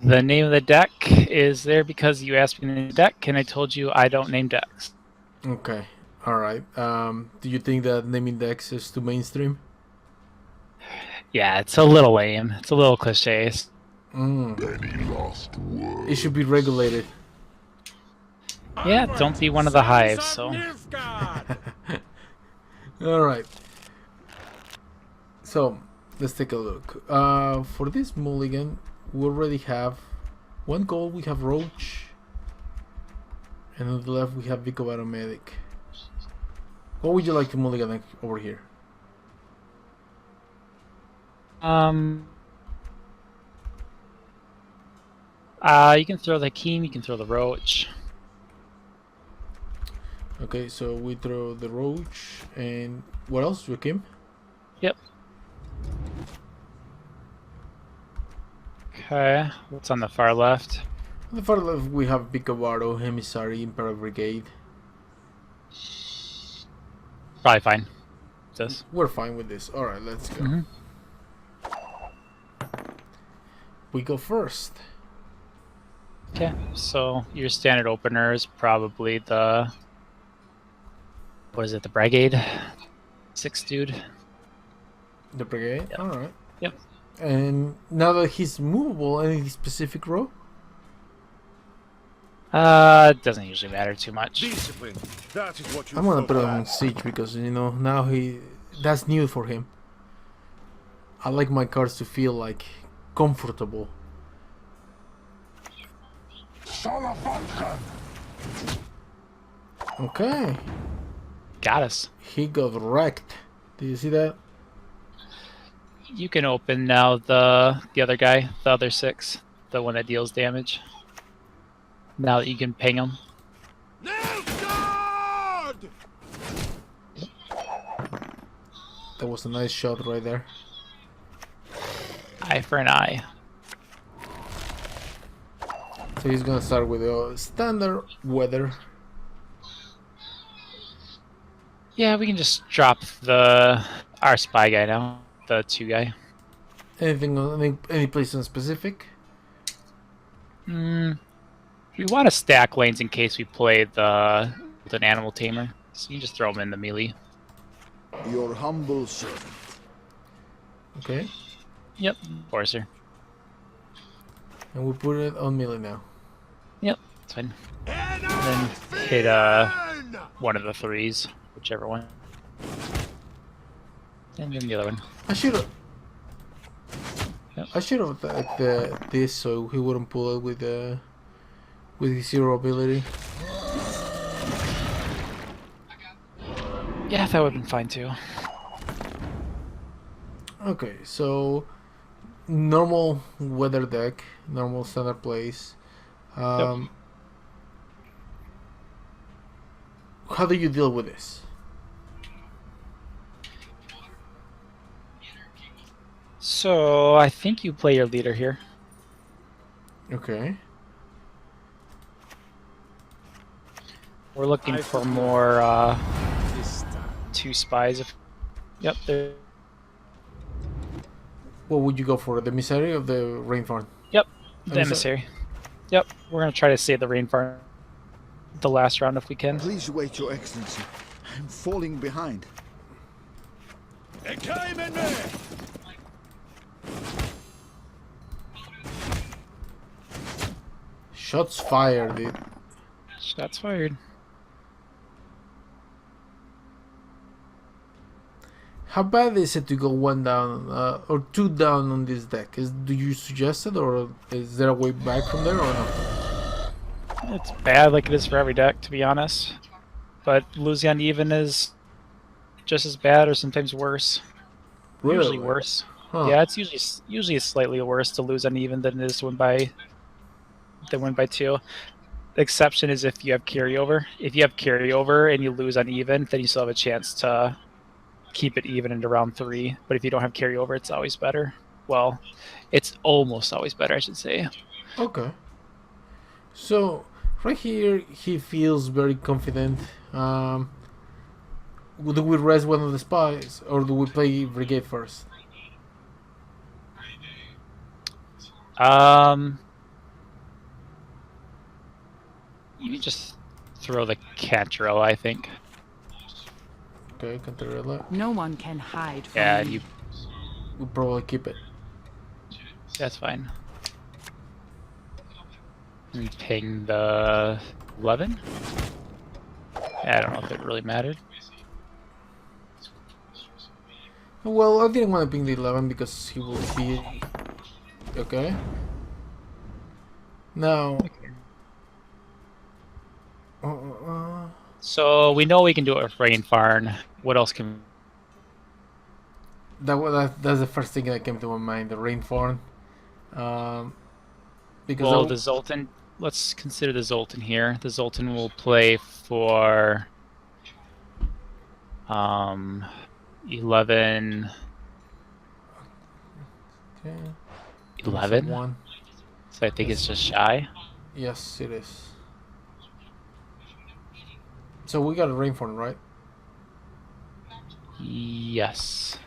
The name of the deck is there because you asked me to name the deck, and I told you I don't name decks. Okay. All right. Do you think that naming decks is too mainstream? Yeah, it's a little lame. It's a little cliche. It should be regulated. Yeah, don't be one of the hives, so... All right. So let's take a look. For this mulligan, we already have one gold. We have Roach, and on the left we have Vico Medic. What would you like to mulligan over here? You can throw the Hakeem, you can throw the Roach. Okay, so we throw the Roach, and what else, Hakeem? Yep. Okay, what's on the far left? On the far left we have Vicavaro, Emissary, Imperial Brigade. Probably fine. This. We're fine with this. Alright, let's go. We go first. Okay, so your standard opener is probably the... What is it, the Brigade? 6 dude. The Brigade? Yep. Alright. Yep. And now that he's movable, any specific row? It doesn't usually matter too much. Discipline. That is what you I'm gonna put him on siege because, you know, now that's new for him. I like my cards to feel like comfortable. Okay. Got us. He got wrecked. Did you see that? You can open now the other guy, the other 6, the one that deals damage. Now that you can ping him. God! That was a nice shot right there. Eye for an eye. So he's gonna start with the standard weather. Yeah, we can just drop our spy guy now, the 2 guy. Anything on any place in specific? We want to stack lanes in case we play with an animal tamer, so you can just throw him in the melee. Your humble servant. Okay. Yep, Forcer. And we put it on melee now. Yep, it's fine. And then hit one of the 3s, whichever one. And then the other one. I should have. Yep. I should have attacked this so he wouldn't pull it with his 0 ability. Yeah, that would have been fine too. Okay, so normal weather deck, normal standard plays. Yep. How do you deal with this? So I think you play your leader here. Okay. We're looking for more 2 spies. Yep, there. What would you go for? The emissary of the rain farm? Yep, the emissary. Yep, we're gonna try to save the rain farm the last round if we can. Please wait, Your Excellency. I'm falling behind. Shots fired, dude. Shots fired. How bad is it to go 1 down or 2 down on this deck? Do you suggest it, or is there a way back from there, or no? It's bad like it is for every deck, to be honest. But losing on even is just as bad or sometimes worse. Really? Usually worse. Huh. Yeah, it's usually slightly worse to lose uneven than it is to win by 2. The exception is if you have carryover. If you have carryover and you lose uneven, then you still have a chance to keep it even into round 3. But if you don't have carryover, it's always better. Well, it's almost always better, I should say. Okay. So right here, he feels very confident. Do we rest one of the spies, or do we play Brigade first? You can just throw the Cantrell, I think. Okay, Cantarella. No one can hide from Yeah, me. you. We'll probably keep it. That's fine. And ping the 11. I don't know if it really mattered. Well, I didn't want to ping the 11 because he will be... Okay. Now... So we know we can do it with Rainfarn. What else can? That's the first thing that came to my mind, the Rainform. Because Well, the Zoltan. Let's consider the Zoltan here. The Zoltan will play for 11. Okay. 11. One. So I think Yes. it's just shy. Yes, it is. So we got a Rainform, right? Yes.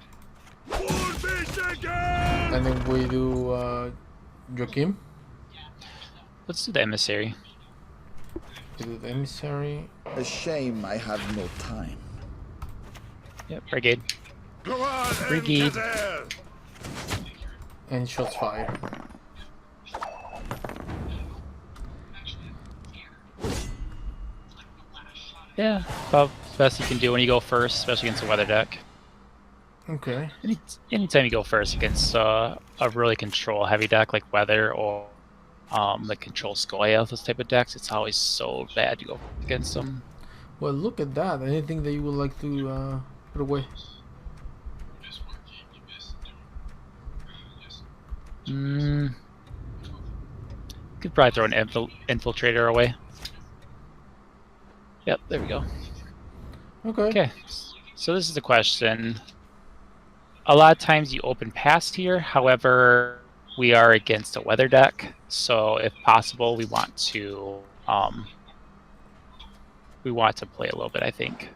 And then we do Joachim. Let's do the emissary. We do the Emissary. A shame I have no time. Yep, brigade. Go on, Brigade. And shots fire. Yeah, about the best you can do when you go first, especially against a weather deck. Okay. Anytime you go first against a really control heavy deck like weather or like control Skoya, those type of decks, it's always so bad to go against them. Well, look at that. Anything that you would like to put away? Could probably throw an infiltrator away. Yep, there we go. Okay. Okay, so this is the question. A lot of times you open past here, however, we are against a weather deck, so if possible, we want to play a little bit, I think.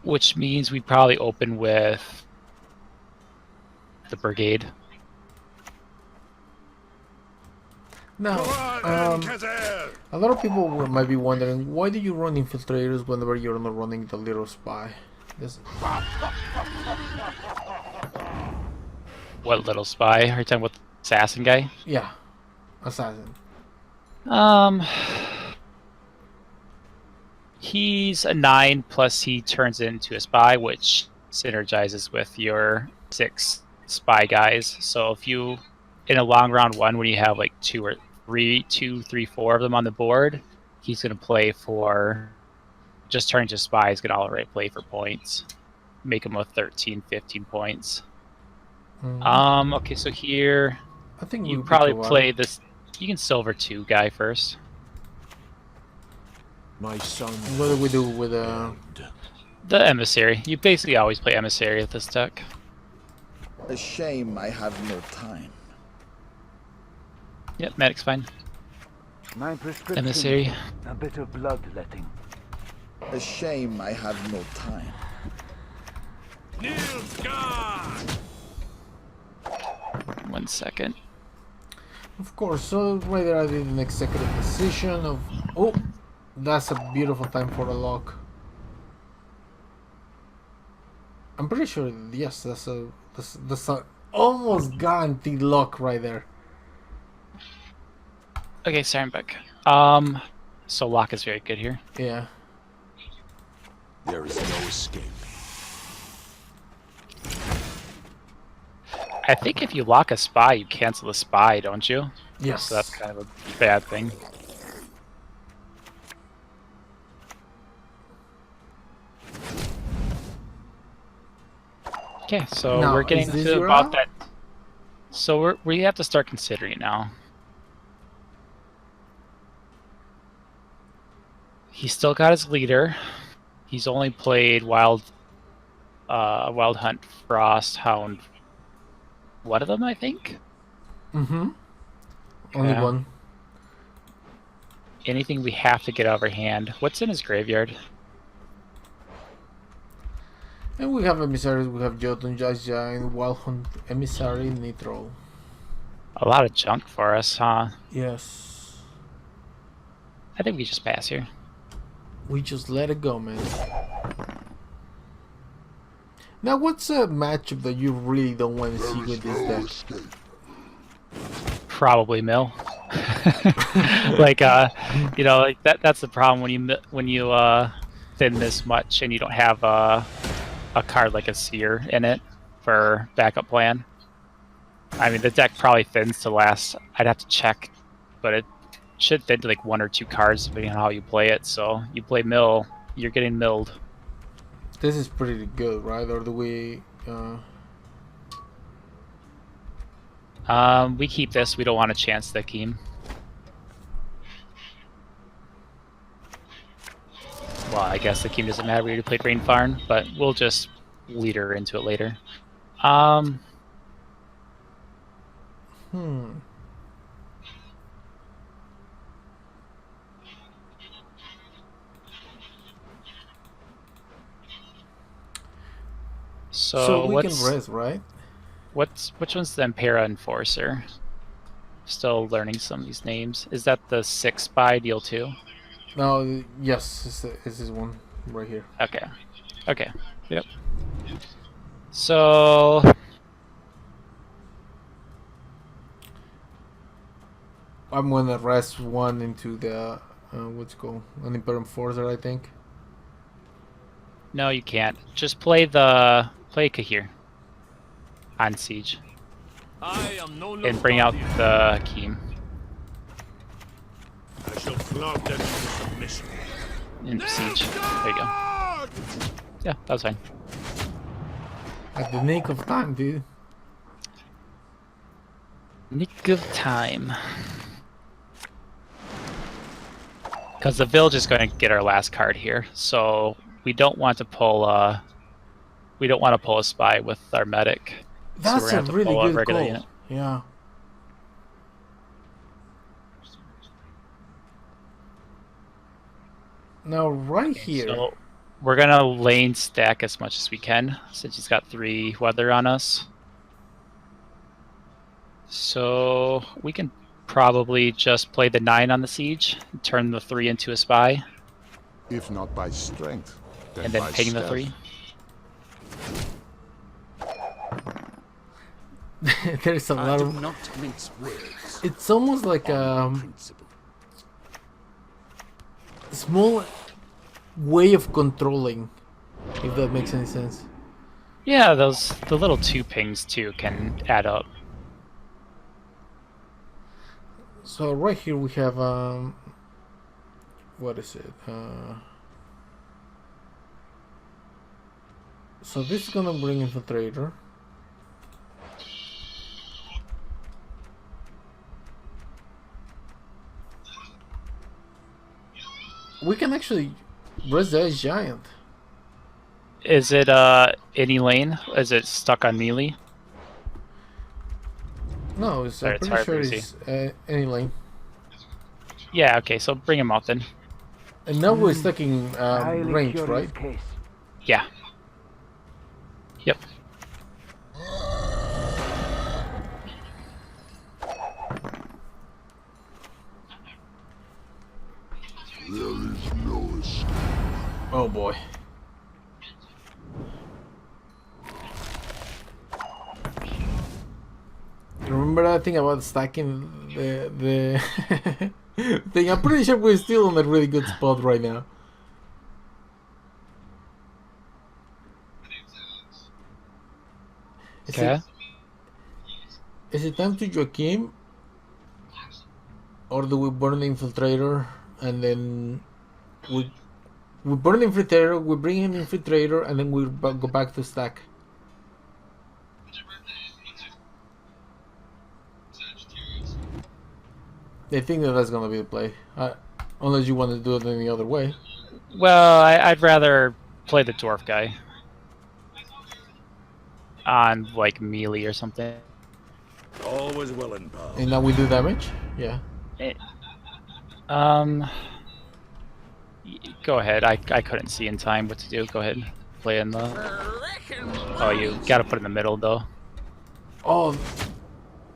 Which means we probably open with the brigade. Now, a lot of people might be wondering, why do you run infiltrators whenever you're not running the little spy? What little spy? Are you talking about the assassin guy? Yeah, assassin. He's a 9 plus he turns into a spy, which synergizes with your 6 spy guys. So if you, in a long round 1, when you have like 2, 3, 4 of them on the board, he's going to play for, just turning to spy, he's going to already play for points. Make him a 13, 15 points. Okay, so here, I think you probably play this, you can silver 2 guy first. My son. What do we do with The emissary. You basically always play emissary with this deck. A shame I have no time. Yep, medic's fine. My prescription. Emissary. A bit of bloodletting. A shame I have no time. Nilfgaard! 1 second. Of course, so right there I did an executive decision of... Oh! That's a beautiful time for a lock. I'm pretty sure, yes, that's a almost guaranteed lock right there. Okay, sorry, I'm back. So lock is very good here. Yeah. There is no escape. I think if you lock a spy, you cancel the spy, don't you? Yes. So that's kind of a bad thing. Okay, so Now, we're getting is this to your about out? that. So we have to start considering it now. He's still got his leader. He's only played Wild Hunt, Frost, Hound. One of them, I think. Mm-hmm. Only Yeah. one. Anything we have to get out of our hand. What's in his graveyard? And we have emissaries, we have Jotun, Jazja, and Wild Hunt, Emissary, Nitro. A lot of junk for us, huh? Yes. I think we just pass here. We just let it go, man. Now, what's a matchup that you really don't want to see with this deck? Probably mill. Like you know, like that's the problem when you thin this much and you don't have a card like a seer in it for backup plan. I mean, the deck probably thins to last. I'd have to check, but it should thin to like 1 or 2 cards depending on how you play it. So you play mill, you're getting milled. This is pretty good, right? Or do we? We keep this. We don't want to chance the Keem. Well, I guess the Keem doesn't matter. We already played Rain Farm, but we'll just lead her into it later. So we can rest, right? Which one's the Impera Enforcer? Still learning some of these names. Is that the 6 by deal 2? No, yes, it's this one right here. Okay. Okay. Yep. So I'm gonna rest one into the what's it called? An Imperial Enforcer, I think. no, you can't. Just play Kahir on Siege I am no and bring out the Keem I shall flog them into submission. in Siege. There you go. Yeah, that was fine. At the nick of time, dude. Nick of time. Because the village is going to get our last card here, so we don't want to pull. We don't want to pull a spy with our medic. That's so a really good call. Unit. Yeah. Now, right here. So we're gonna lane stack as much as we can, since he's got 3 weather on us. So we can probably just play the 9 on the siege, and turn the 3 into a spy, If not by strength, and then by ping the stealth. 3. There's a lot of. not mince words. It's almost like Principle. small way of controlling, if that makes any sense. Yeah, the little 2 pings too can add up. So right here we have what is it? So this is gonna bring Infiltrator. We can actually rest the Ice Giant. Is it any lane? Is it stuck on melee? No, I'm Sorry, it's pretty hard sure for me to it's any lane. Yeah, okay, so bring him out then. And now we're stuck in Highly range, curious right? case. Yeah. Yep. Oh boy. Remember that thing about stacking the thing? I'm pretty sure we're still in a really good spot right now. Okay. Is it time to Joachim? Or do we burn the Infiltrator and then we burn the Infiltrator, we bring in Infiltrator, and then we go back to stack? I think that's gonna be the play. Unless you want to do it any other way. Well, I'd rather play the dwarf guy on like melee or something. Always willing, pal. And now we do damage? Yeah. Go ahead. I couldn't see in time what to do. Go ahead. Play in the. Oh, you gotta put it in the middle though. Oh.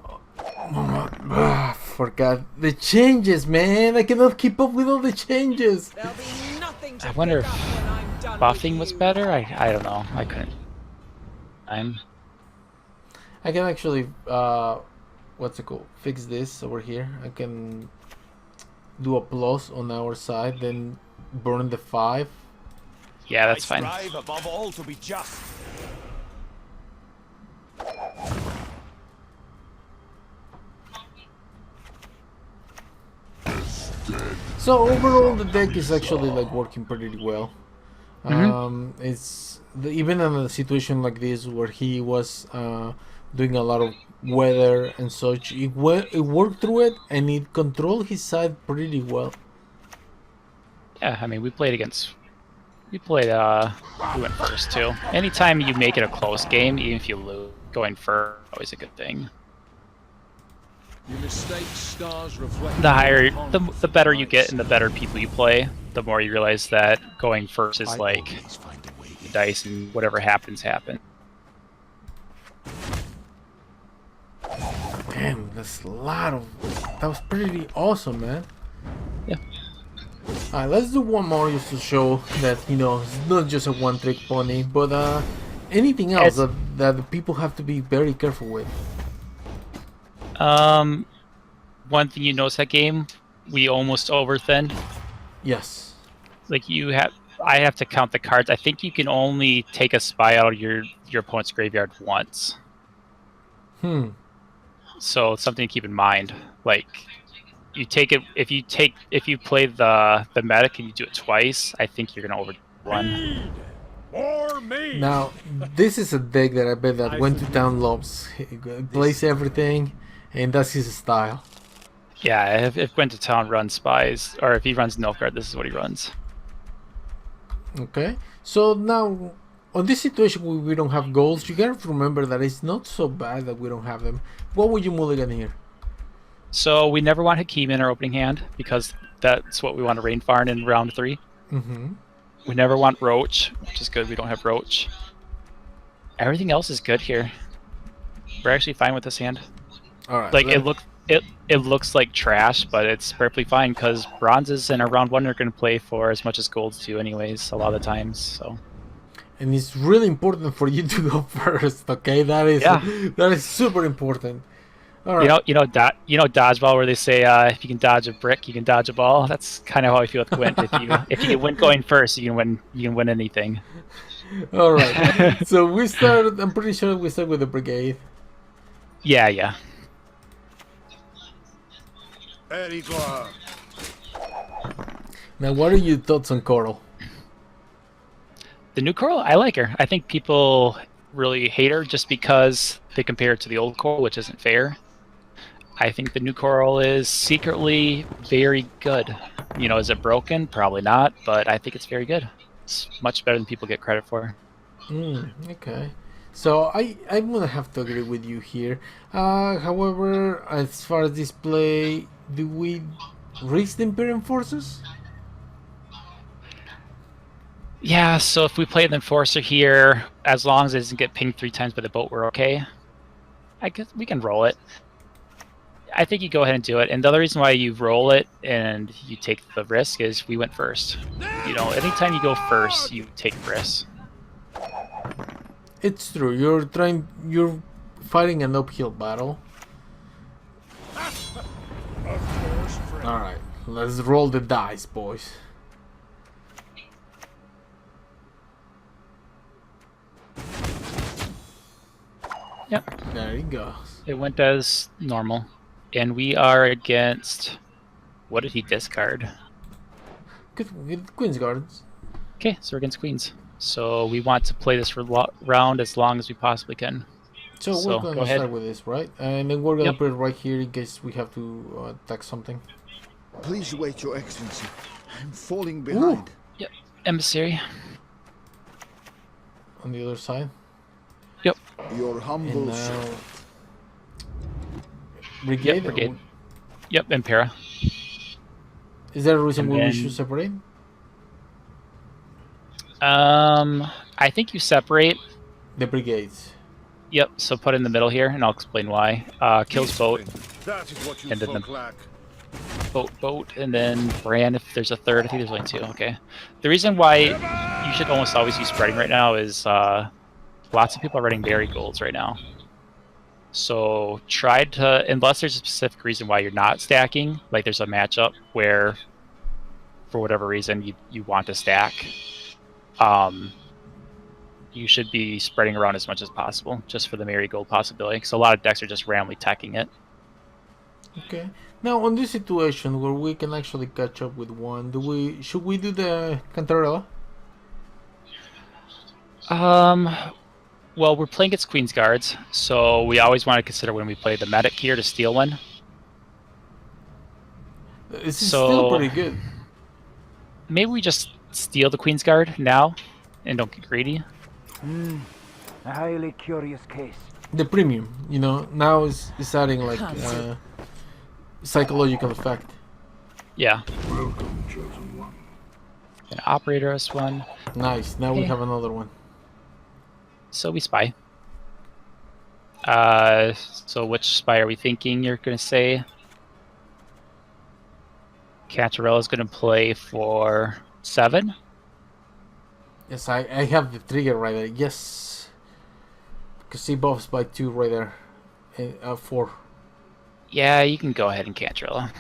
Oh my Forgot the changes, man. I cannot keep up with all the changes. There'll be nothing to I wonder pick if up when I'm done buffing with was you. better. I don't know. I couldn't. I can actually, what's it called? Fix this over here. I can do a plus on our side, then burn the 5. Yeah, that's fine. I strive above all to be just. So overall, the deck is actually like working pretty well. It's even in a situation like this where he was doing a lot of weather and such, it worked through it and it controlled his side pretty well. Yeah, I mean, we played, we went first too. Anytime you make it a close game, even if you lose, going first is always a good thing. Your mistakes, stars reflect The higher, the better you get and the better people you play, the more you realize that going first is like the dice and whatever happens, happens. Damn, that's a lot of. That was pretty awesome, man. Yeah. Alright, let's do one more just to show that, you know, it's not just a one-trick pony, but anything else that the people have to be very careful with. One thing you notice that game, we almost overthinned. Yes. Like I have to count the cards. I think you can only take a spy out of your opponent's graveyard once. So it's something to keep in mind. Like you take it if you play the medic and you do it twice, I think you're gonna over one. Or me. Now, this is a deck that I bet that Went to Town loves. He plays everything, and that's his style. Yeah, if Gwent to Town runs spies, or if he runs Nilfgaard, this is what he runs. Okay, so now on this situation where we don't have goals, you gotta remember that it's not so bad that we don't have them. What would you mulligan here? So we never want Hakim in our opening hand because that's what we want to rain farm in round 3. We never want Roach, which is good. We don't have Roach. Everything else is good here. We're actually fine with this hand. All right. Like it looks like trash, but it's perfectly fine because bronzes in a round 1 are going to play for as much as golds do, anyways. A lot of the times. So. And it's really important for you to go first. Okay, that is super important. All right. You know dodgeball, where they say if you can dodge a brick, you can dodge a ball. That's kind of how I feel with Gwent. If you can win going first, you can win anything. All right. So we started. I'm pretty sure we start with the brigade. Yeah. There you go. Now, what are your thoughts on Coral? The new Coral, I like her. I think people really hate her just because they compare it to the old Coral, which isn't fair. I think the new Coral is secretly very good. You know, is it broken? Probably not, but I think it's very good. It's much better than people get credit for. Okay. So I'm gonna have to agree with you here. However, as far as display, do we raise the Imperial forces? Yeah, so if we play the Enforcer here, as long as it doesn't get pinged 3 times by the boat, we're okay. I guess we can roll it. I think you go ahead and do it. And the other reason why you roll it and you take the risk is we went first. You know, anytime you go first, you take risks. It's true. You're fighting an uphill battle. All right, let's roll the dice, boys. Yep. There he goes. It went as normal. And we are against... What did he discard? Good Queen's Gardens. Okay, so we're against Queens. So we want to play this round as long as we possibly can. So we're going to start with this, right? And then we're going to put it right here in case we have to attack something. Please wait, Your Excellency. I'm falling behind. Yep, emissary. On the other side. Yep. Your humble servant. Brigade? Yep, Brigade. Yep, Impera. Is there a reason we should separate? I think you separate. The brigades. Yep, so put it in the middle here, and I'll explain why. Kills boat, That is what you And then folk the- lack. boat, and then brand if there's a third. I think there's only two. Okay. The reason why you should almost always use spreading right now is lots of people are running marigolds right now. So try to, unless there's a specific reason why you're not stacking, like there's a matchup where, for whatever reason, you want to stack, you should be spreading around as much as possible, just for the marigold possibility. Because a lot of decks are just randomly teching it. Okay. Now, on this situation where we can actually catch up with one, should we do the Cantarella? Well, we're playing against Queen's Guards, so we always want to consider when we play the medic here to steal one. This is So- still pretty good. Maybe we just steal the Queen's Guard now, and don't get greedy. A highly curious case. The premium, now is adding like psychological effect. Yeah. An operator us one. Nice. Now we Okay. have another one. So we spy. So which spy are we thinking you're going to say? Cantarella's going to play for 7. Yes, I have the trigger right there. Yes. Because he buffs by 2 right there. 4. Yeah, you can go ahead and Cantarella.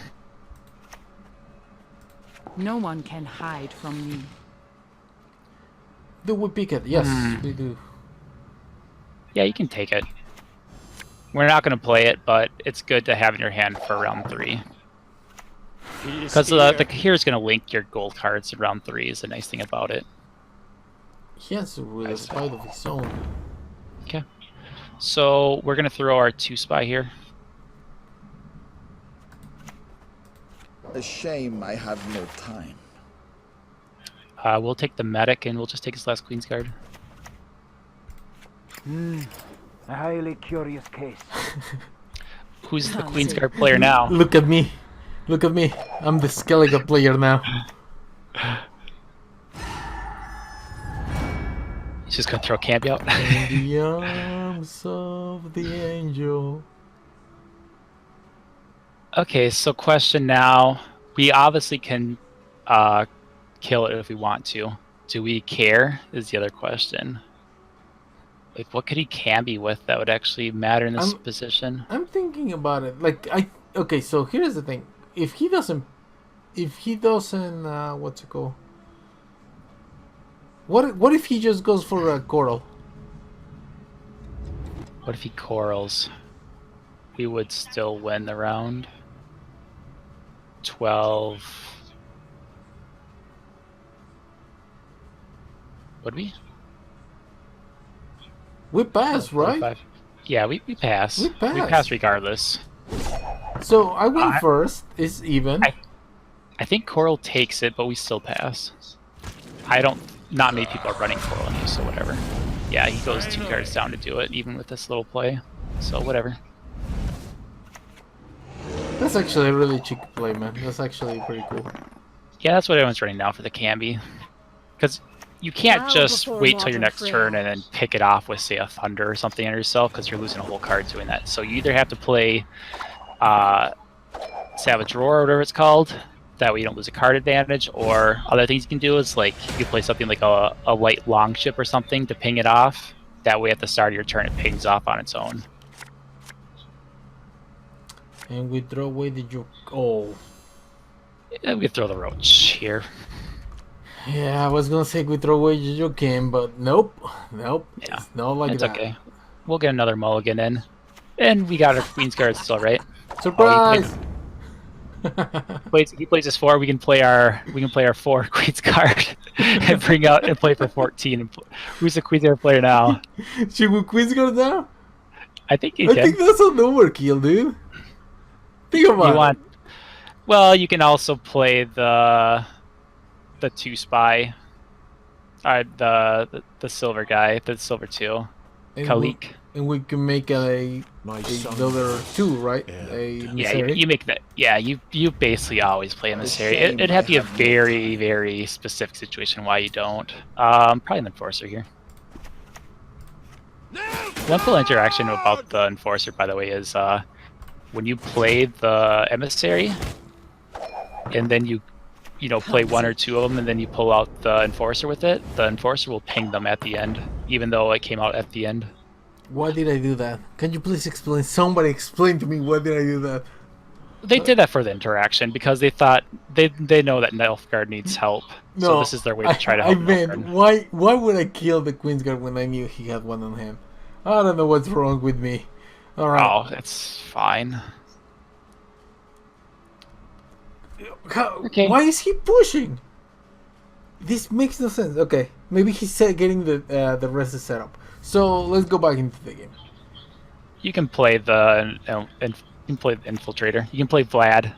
No one can hide from me. Do we pick it? Yes, Hmm. we do. Yeah, you can take it. We're not going to play it, but it's good to have in your hand for round 3. Because the here's going to link your gold cards in round 3 is the nice thing about it. He has a real spite of his own. Okay. So we're going to throw our 2 spy here. A shame I have no time. We'll take the medic and we'll just take his last Queen's Guard. A highly curious case. Who's the Queen's Guard player now? Look at me. Look at me. I'm the Skellige player now. He's just going to throw Campy out. In the arms of the angel. Okay, so question now. We obviously can kill it if we want to. Do we care is the other question. Like, what could he Camby with that would actually matter in this position? I'm thinking about it. Okay, so here's the thing. If he doesn't, what's it called? What if he just goes for a coral? What if he corals? We would still win the round. 12. Would we? We pass, right? 45. Yeah, we pass. We pass. We pass regardless. So I win first. It's even. I think Coral takes it, but we still pass. Not many people are running Coral in you, so whatever. Yeah, he goes 2 cards down to do it, even with this little play. So whatever. That's actually a really cheeky play, man. That's actually pretty cool. Yeah, that's what everyone's running now for the Camby. Because you can't Bow just before wait till your mortal next frail. turn and then pick it off with, say, a Thunder or something on yourself, because you're losing a whole card doing that. So you either have to play Savage Roar or whatever it's called, that way you don't lose a card advantage, or other things you can do is, like, you can play something like a light Longship or something to ping it off. That way at the start of your turn it pings off on its own. And we throw away the joke. Oh. Yeah, we could throw the Roach here. Yeah, I was gonna say we throw away the joke, but nope. Nope. Yeah, It's not like it's that. okay. We'll get another mulligan in. And we got our Queen's Guard still, right? Surprise! He plays his 4. We can play our 4 Queen's Guard and bring out and play for 14. And who's the Queen's Guard player now? Should we quiz go now? I think he I can. think that's an overkill, dude. Think about it. Well, you can also play the 2 spy. The silver guy, the silver 2, And Khalik. And we can make another 2, right? Yeah. A Yeah, emissary. you make that. Yeah, you basically always play in this area. It'd have to be a very, very specific situation why you don't. Probably an enforcer here. Now One cool interaction about the Enforcer, by the way, is when you play the Emissary, and then you play one or two of them, and then you pull out the Enforcer with it, the Enforcer will ping them at the end, even though it came out at the end. Why did I do that? Can you please explain? Somebody explain to me why did I do that? They did that for the interaction because they thought they know that Nilfgaard needs help, so No, this is their way to try to I help meant, Nilfgaard. why would I kill the Queensguard when I knew he had one on him? I don't know what's wrong with me. Alright. Oh, it's fine. Okay. Why is he pushing? This makes no sense. Okay, maybe he's getting the rest of set up. So let's go back into the game. You can play the Infiltrator. You can play Vlad.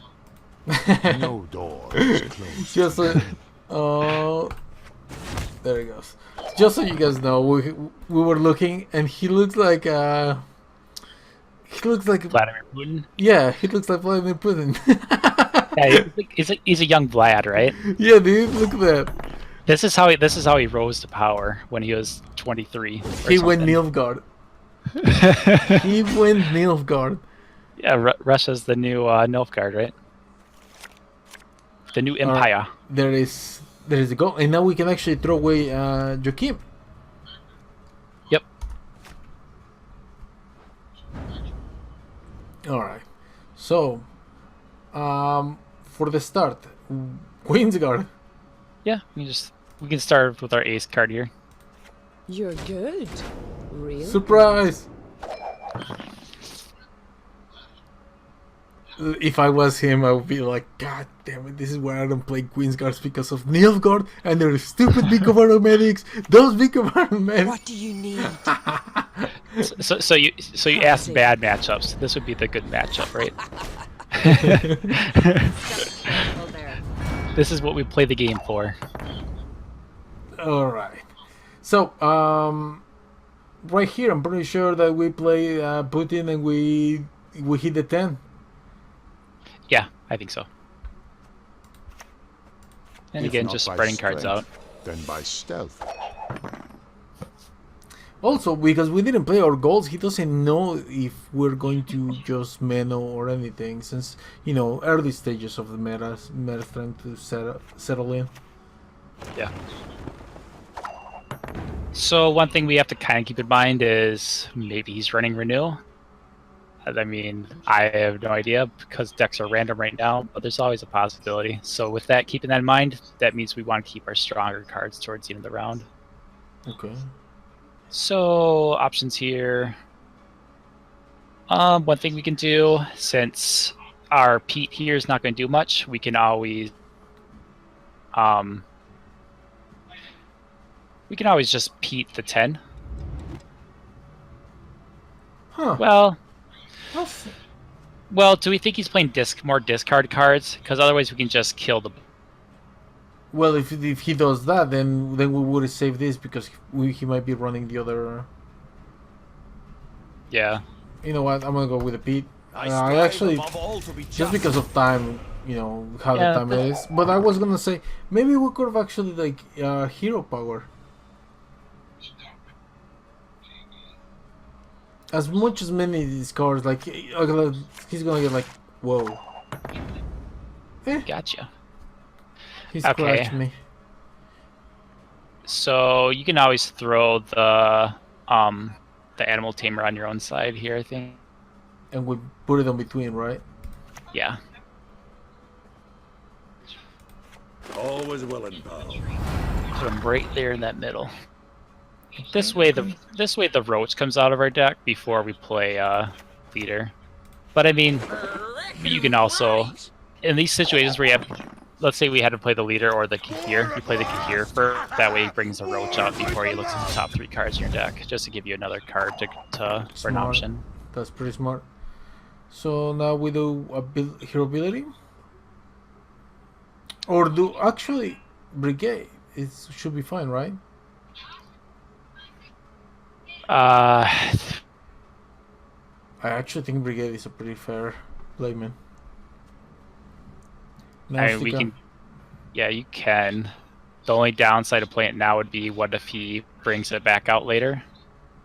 No door is closed. Just so, there it goes. Just so you guys know, we were looking, and he looks like Vladimir Putin. Yeah, he looks like Vladimir Putin. Yeah, he's a young Vlad, right? Yeah, dude, look at that. This is how he rose to power when he was 23. He went Nilfgaard. He went Nilfgaard. Yeah, Russia's the new Nilfgaard, right? The new empire. There is a goal, and now we can actually throw away Joachim. Yep. All right. So, for the start, Queensguard. Yeah, we can start with our ace card here. You're good. Really? Surprise! If I was him, I would be like, God damn it, this is why I don't play Queensguards because of Nilfgaard and their stupid Vicovaro medics. Those Vicovaro medics. What do you need? So you asked bad matchups. This would be the good matchup, right? This is what we play the game for. Alright. So, right here, I'm pretty sure that we play Putin and we hit the 10. Yeah, I think so. And If again, not just by spreading cards strength, out. then by stealth. Also, because we didn't play our goals, he doesn't know if we're going to just Meno or anything, since, early stages of the meta trying to settle in. Yeah. So one thing we have to kind of keep in mind is maybe he's running Renew. I mean, I have no idea because decks are random right now, but there's always a possibility. So with that, keeping that in mind, that means we want to keep our stronger cards towards the end of the round. Okay. So options here. One thing we can do, since our Pete here is not going to do much, we can always just Pete the 10. Huh. Well, do we think he's playing more discard cards? Because otherwise we can just kill the... Well, if he does that, then we would save this because he might be running the other. Yeah. You know what? I'm gonna go with a Pete. I strive actually, above all to be just just. because of time, how the time is. But I was gonna say maybe we could have actually hero power. As much as many of these cards, he's gonna get whoa. Gotcha. He Okay. scratched me. So you can always throw the animal tamer on your own side here, I think. And we put it on between, right? Yeah. Always willing, pal. Put him right there in that middle. This way the roach comes out of our deck before we play leader. But I mean, you can also, in these situations where you have, let's say we had to play the leader or the Kahir, you play the Kahir first. That way he brings the roach out before he looks at the top 3 cards in your deck, just to give you another card for an option. That's pretty smart. So now we do a hero ability, or do actually brigade. It should be fine, right? I actually think brigade is a pretty fair playman. We can. Yeah, you can. The only downside of playing it now would be what if he brings it back out later?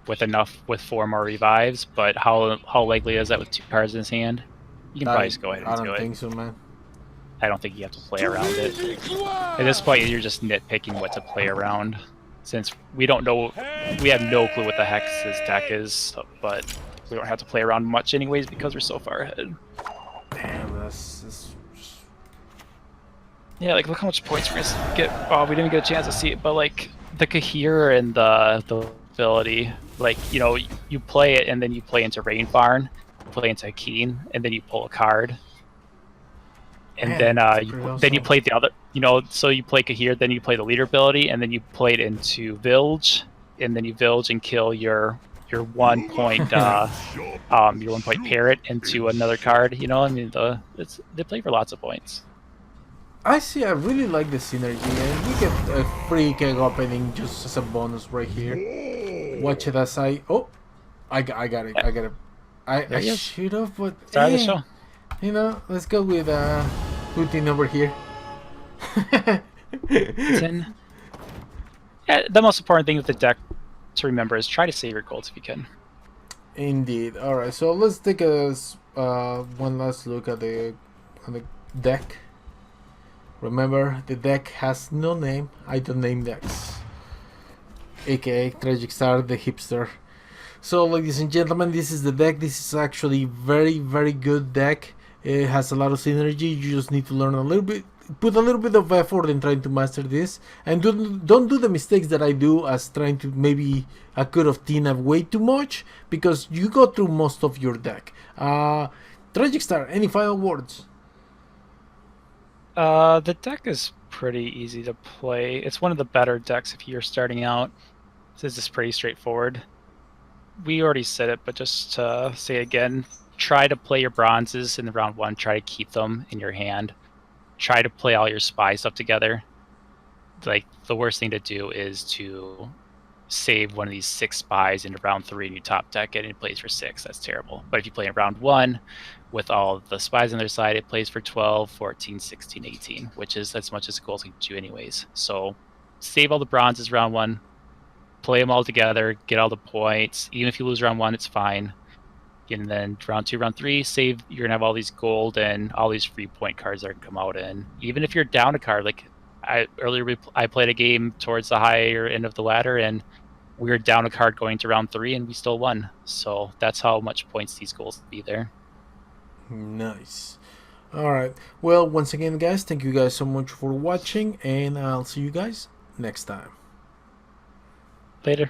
with 4 more revives, but how likely is that with 2 cards in his hand? You can probably just go ahead and I do don't it. think so, man. I don't think you have to play around it. At this point, you're just nitpicking what to play around, since we don't know, we have no clue what the heck his deck is, but we don't have to play around much anyways because we're so far ahead. Damn, that's Yeah, like look how much points we're gonna get. Oh, we didn't get a chance to see it, but like the Kahir and the ability, like you play it and then you play into Rain Barn, play into Keen, and then you pull a card, and Man, then that's you pretty then you awesome. play the other. So you play Kahir, then you play the leader ability, and then you play it into Village, and then you Village and kill your 1 point your 1 point parrot into another card. I mean they play for lots of points. I see. I really like the synergy, and we get a free keg opening just as a bonus right here. Watch it as I. Oh, I got it. I got it. There I he is. should have, but Start of the show. let's go with Putin over here. 10. Yeah, the most important thing with the deck to remember is try to save your golds if you can. Indeed. All right, so let's take a one last look at the deck. Remember, the deck has no name. I don't name decks, aka TragicStar, the hipster. So, ladies and gentlemen, this is the deck. This is actually very good deck. It has a lot of synergy. You just need to learn a little bit, put a little bit of effort in trying to master this, and don't do the mistakes that I do as trying to maybe a cut of Tina way too much, because you go through most of your deck. TragicStar, any final words? The deck is pretty easy to play. It's one of the better decks if you're starting out. This is pretty straightforward. We already said it, but just to say it again, try to play your bronzes in the round 1. Try to keep them in your hand. Try to play all your spy stuff together. Like, the worst thing to do is to save one of these 6 spies into round 3 and you top deck it and it plays for 6. That's terrible. But if you play in round 1 with all the spies on their side, it plays for 12, 14, 16, 18, which is as much as gold can do anyways. So save all the bronzes round 1, play them all together, get all the points. Even if you lose round 1, it's fine. And then round 2, round 3, save. You're gonna have all these gold and all these free point cards that are gonna come out. And even if you're down a card, like I played a game towards the higher end of the ladder, and we were down a card going to round 3, and we still won. So that's how much points these goals be there. Nice. Alright, well, once again, guys, thank you guys so much for watching, and I'll see you guys next time. Later.